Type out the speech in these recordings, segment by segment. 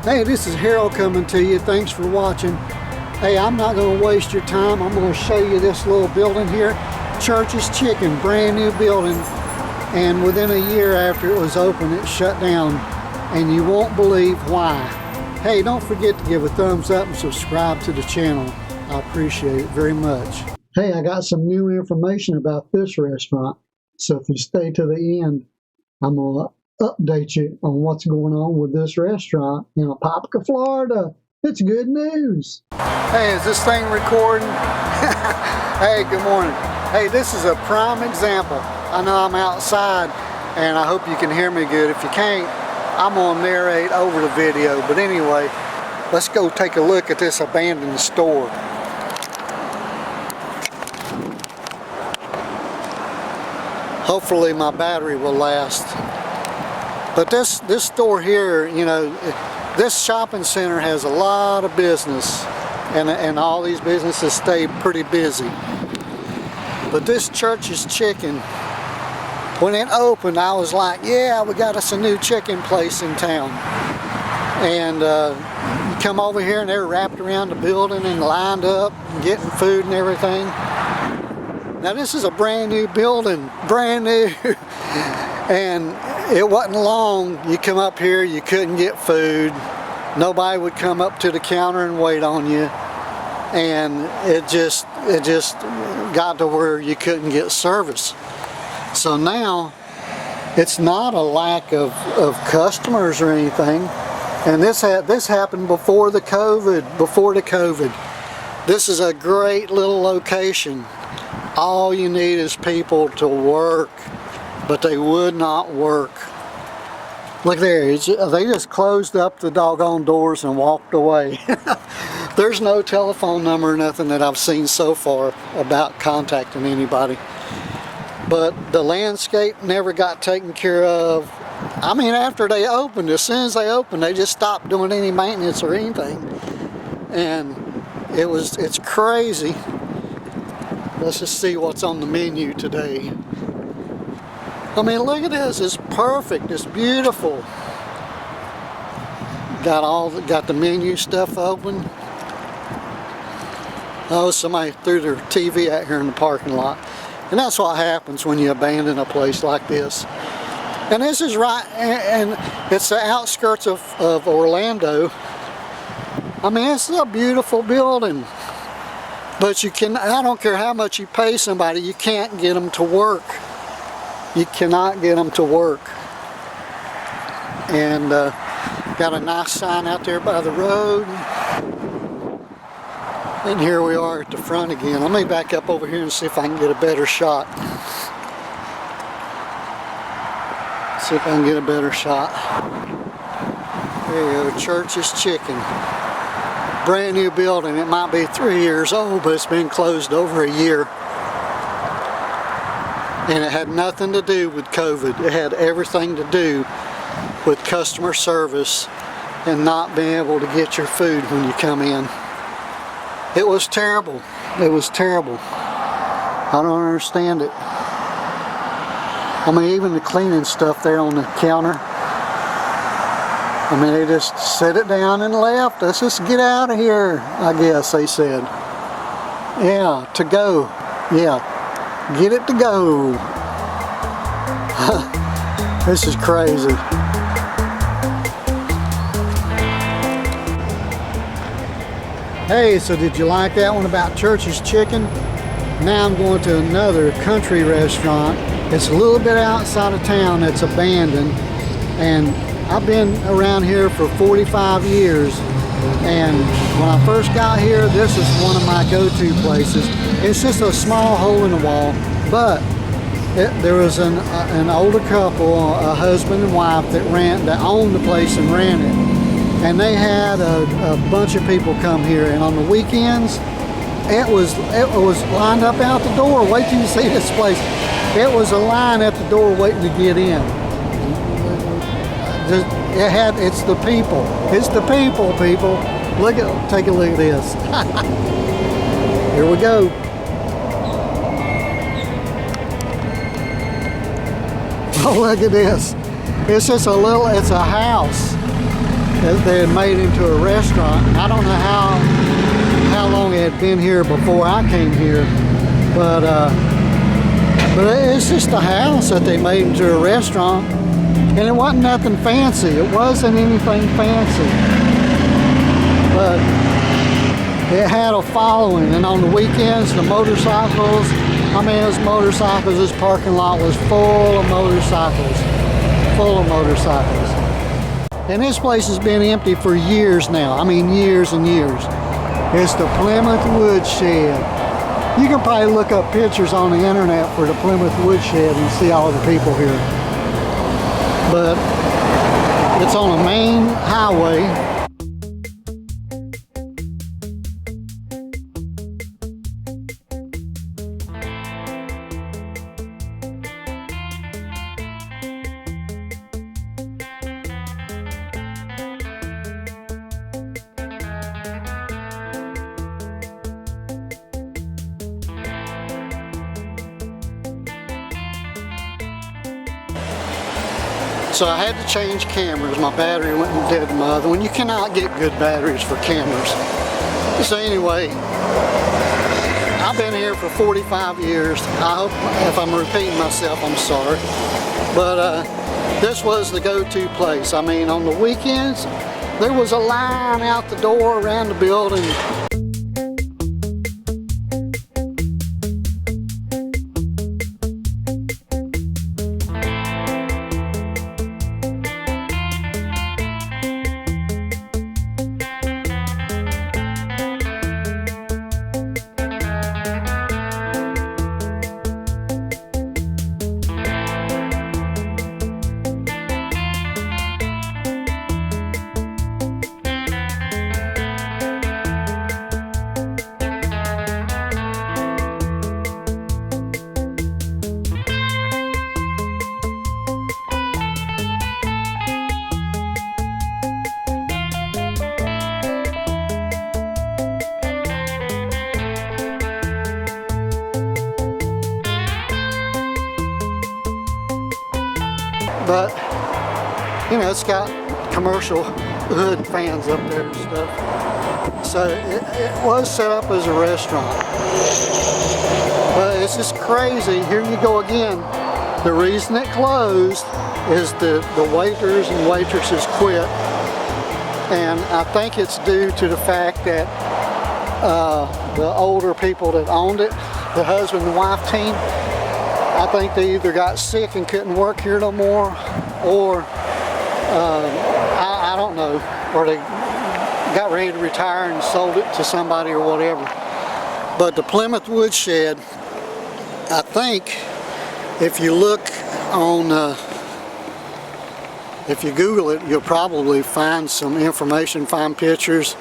Hey, this is Harold coming to you. Thanks for watching. Hey, I'm not going to waste your time. I'm going to show you this little building here. Church's Chicken, brand new building. And within a year after it was open, it shut down. And you won't believe why. Hey, don't forget to give a thumbs up and subscribe to the channel. I appreciate it very much. Hey, I got some new information about this restaurant. So if you stay to the end, I'm going to update you on what's going on with this restaurant in Apopka, Florida. It's good news. Hey, is this thing recording? Hey, good morning. Hey, this is a prime example. I know I'm outside and I hope you can hear me good. If you can't, I'm gonna narrate over the video. But anyway, let's go take a look at this abandoned store. Hopefully my battery will last. But this store here, you know, this shopping center has a lot of business, and all these businesses stay pretty busy. But this Church's Chicken, when it opened, I was like, yeah, we got us a new chicken place in town. And you come over here and they're wrapped around the building and lined up and getting food and everything. Now this is a brand new building, brand new. And it wasn't long, you come up here, you couldn't get food. Nobody would come up to the counter and wait on you. And it just got to where you couldn't get service. So now, it's not a lack of customers or anything. And this happened before the COVID. This is a great little location. All you need is people to work. But they would not work. Look there, they just closed up the doggone doors and walked away. There's no telephone number or nothing that I've seen so far about contacting anybody. But the landscape never got taken care of. I mean, after they opened, as soon as they opened, they just stopped doing any maintenance or anything. And it's crazy. Let's just see what's on the menu today. I mean, look at this, it's perfect, it's beautiful. Got the menu stuff open. Oh, somebody threw their TV out here in the parking lot. And that's what happens when you abandon a place like this. And this is right, and it's the outskirts of Orlando. I mean, it's a beautiful building. But I don't care how much you pay somebody, you can't get them to work. You cannot get them to work. And got a nice sign out there by the road. And here we are at the front again. Let me back up over here and see if I can get a better shot. See if I can get a better shot. There you go, Church's Chicken. Brand new building. It might be 3 years old, but it's been closed over a year. And it had nothing to do with COVID. It had everything to do with customer service and not being able to get your food when you come in. It was terrible. It was terrible. I don't understand it. I mean, even the cleaning stuff there on the counter. I mean, they just set it down and left. Let's just get out of here, I guess they said. Yeah, to go. Yeah. Get it to go. This is crazy. Hey, so did you like that one about Church's Chicken? Now I'm going to another country restaurant. It's a little bit outside of town. It's abandoned. And I've been around here for 45 years. And when I first got here, this is one of my go-to places. It's just a small hole in the wall, but there was an older couple, a husband and wife that owned the place and ran it. And they had a bunch of people come here, and on the weekends, it was lined up out the door. Wait till you see this place. It was a line at the door waiting to get in. It's the people. It's the people. Take a look at this. Here we go. Oh, look at this. It's just it's a house. that they had made into a restaurant. I don't know how long it had been here before I came here, but it's just a house that they made into a restaurant, and it wasn't nothing fancy. It wasn't anything fancy, but it had a following. And on the weekends, the motorcycles, I mean, it was motorcycles. This parking lot was full of motorcycles, And this place has been empty for years now. I mean, years and years. It's the Plymouth Woodshed. You can probably look up pictures on the internet for the Plymouth Woodshed and see all the people here. But it's on a main highway. So I had to change cameras. My battery went dead in my other one. You cannot get good batteries for cameras. So anyway, I've been here for 45 years. I hope if I'm repeating myself, I'm sorry. But this was the go-to place. I mean, on the weekends, there was a line out the door around the building. But, you know, it's got commercial hood fans up there and stuff. So it was set up as a restaurant. But it's just crazy. Here you go again. The reason it closed is the waiters and waitresses quit. And I think it's due to the fact that the older people that owned it, the husband and wife team, I think they either got sick and couldn't work here no more, or I don't know, or they got ready to retire and sold it to somebody or whatever. But the Plymouth Woodshed, I think if you look on, if you Google it, you'll probably find some information, find pictures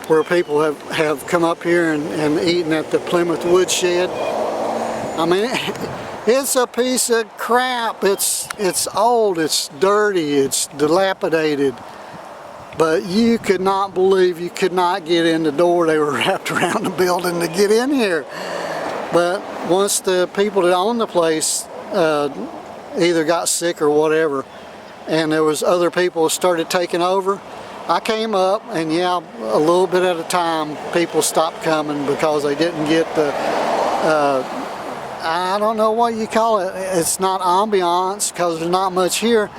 where people have come up here and eaten at the Plymouth Woodshed. I mean, it's a piece of crap. It's old, it's dirty, it's dilapidated. But you could not believe you could not get in the door. They were wrapped around the building to get in here. But once the people that owned the place either got sick or whatever, and there was other people who started taking over, I came up, and yeah, a little bit at a time, people stopped coming because they didn't get the I don't know what you call it. It's not ambiance because there's not much here,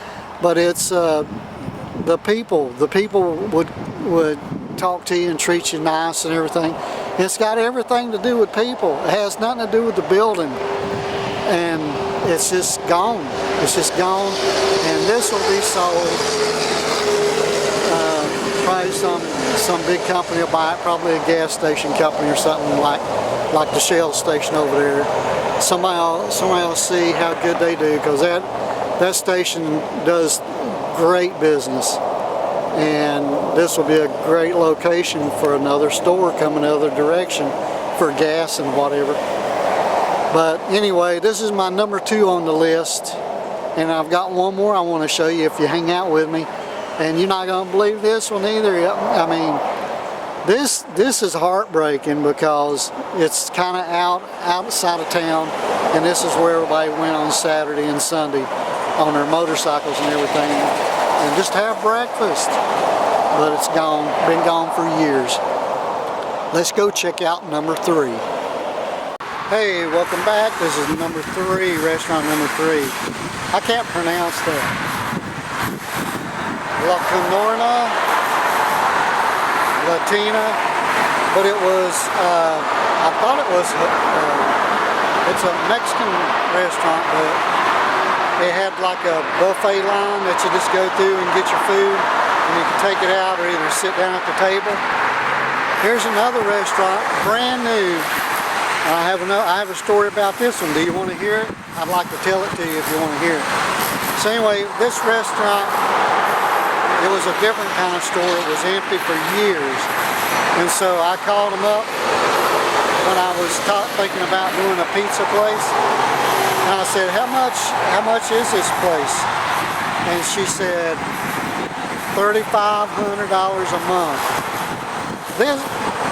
but it's the people. The people would talk to you and treat you nice and everything. It's got everything to do with people. It has nothing to do with the building, and it's just gone. It's just gone, and this will be sold. Probably some big company will buy it. Probably a gas station company or something like the Shell station over there. Somebody will see how good they do, because that station does great business, and this will be a great location for another store coming the other direction for gas and whatever. But anyway, this is my number 2 on the list, and I've got one more I want to show you if you hang out with me, and you're not going to believe this one either. I mean, this is heartbreaking because it's kind of outside of town, and this is where everybody went on Saturday and Sunday on their motorcycles and everything, and just have breakfast. but it's gone, been gone for years. Let's go check out number 3. Hey, welcome back. This is number 3, restaurant number 3. I can't pronounce that. Lechonera Latina, but it was, I thought it was, it's a Mexican restaurant, but it had like a buffet line that you just go through and get your food, and you can take it out or either sit down at the table. Here's another restaurant, brand new. I have a story about this one. Do you want to hear it? I'd like to tell it to you if you want to hear it. So anyway, this restaurant, it was a different kind of store. It was empty for years. And so I called them up when I was thinking about doing a pizza place. And I said, how much is this place? And she said, $3,500 a month. Then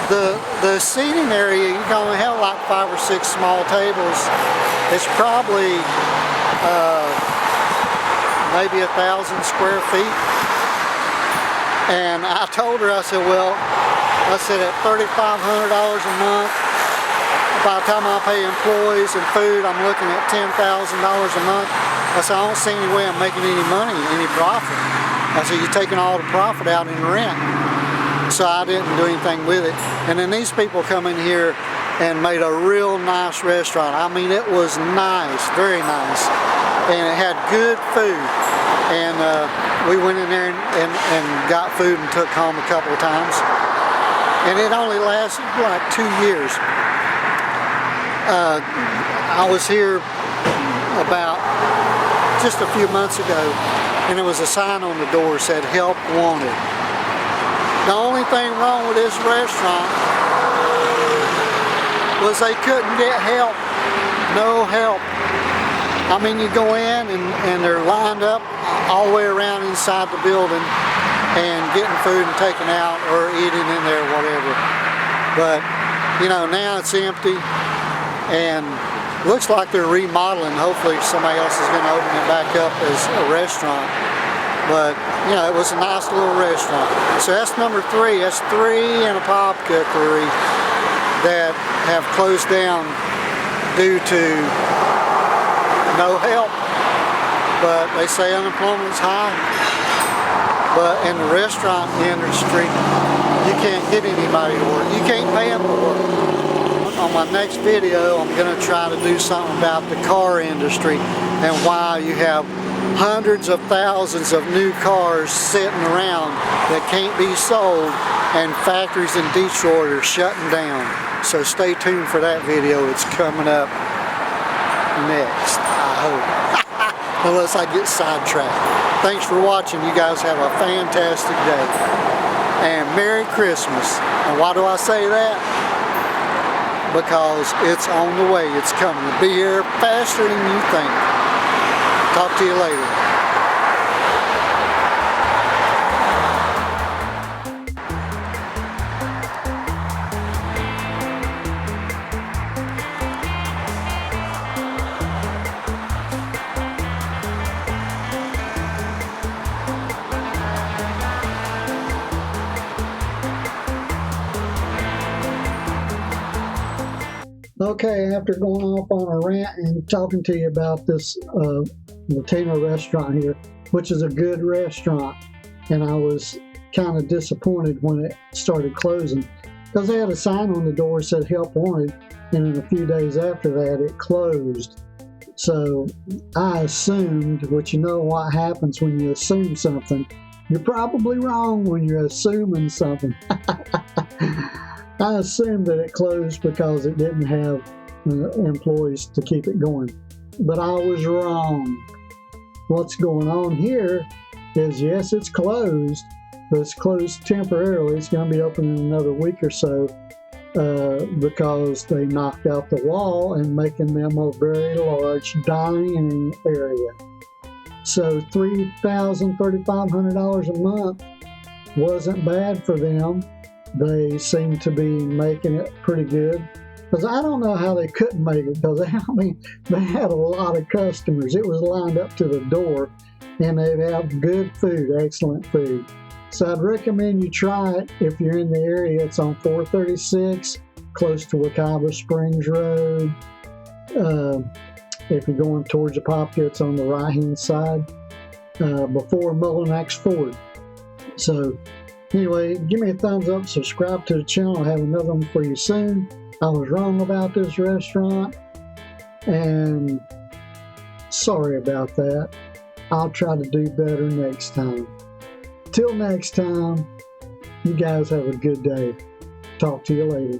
the seating area, you can only have like 5 or 6 small tables. It's probably maybe 1,000 square feet. And I told her, I said, well, I said at $3,500 a month, by the time I pay employees and food, I'm looking at $10,000 a month. I said, I don't see any way I'm making any money, any profit. I said, you're taking all the profit out in rent. So I didn't do anything with it. And then these people come in here and made a real nice restaurant. I mean, it was nice, very nice. And it had good food. And we went in there and got food and took home a couple of times. And it only lasted like 2 years. I was here about just a few months ago, and there was a sign on the door that said, "Help Wanted." The only thing wrong with this restaurant was they couldn't get help. No help. I mean, you go in and they're lined up all the way around inside the building and getting food and taking out or eating in there, whatever. But, you know, now it's empty and looks like they're remodeling. Hopefully somebody else is going to open it back up as a restaurant. But, you know, it was a nice little restaurant. So that's number 3. That's 3 and a pop cookery that have closed down due to no help. But they say unemployment's high. But in the restaurant industry, you can't get anybody to work. You can't pay them to work. On my next video, I'm going to try to do something about the car industry and why you have hundreds of thousands of new cars sitting around that can't be sold, and factories in Detroit are shutting down. So stay tuned for that video. It's coming up next, I hope. Unless I get sidetracked. Thanks for watching. You guys have a fantastic day. And Merry Christmas. And why do I say that? Because it's on the way. It's coming. It'll be here faster than you think. Talk to you later. Okay, after going off on a rant and talking to you about this Latina restaurant here, which is a good restaurant, and I was kind of disappointed when it started closing because they had a sign on the door that said "Help Wanted," and then a few days after that it closed. So I assumed, which you know what happens when you assume something, you're probably wrong when you're assuming something. I assumed that it closed because it didn't have employees to keep it going. But I was wrong. What's going on here is, yes, it's closed, but it's closed temporarily. It's going to be open in another week or so because they knocked out the wall and making them a very large dining area. So $3,000, $3,500 a month wasn't bad for them. They seem to be making it pretty good. Because I don't know how they couldn't make it, because I mean, they had a lot of customers. It was lined up to the door, and they have good food, excellent food. So I'd recommend you try it if you're in the area. It's on 436, close to Wekiva Springs Road. If you're going towards Apopka, it's on the right-hand side, before Mullinax Ford. So anyway, give me a thumbs up, subscribe to the channel. I'll have another one for you soon. I was wrong about this restaurant, and sorry about that. I'll try to do better next time. Till next time, you guys have a good day. Talk to you later.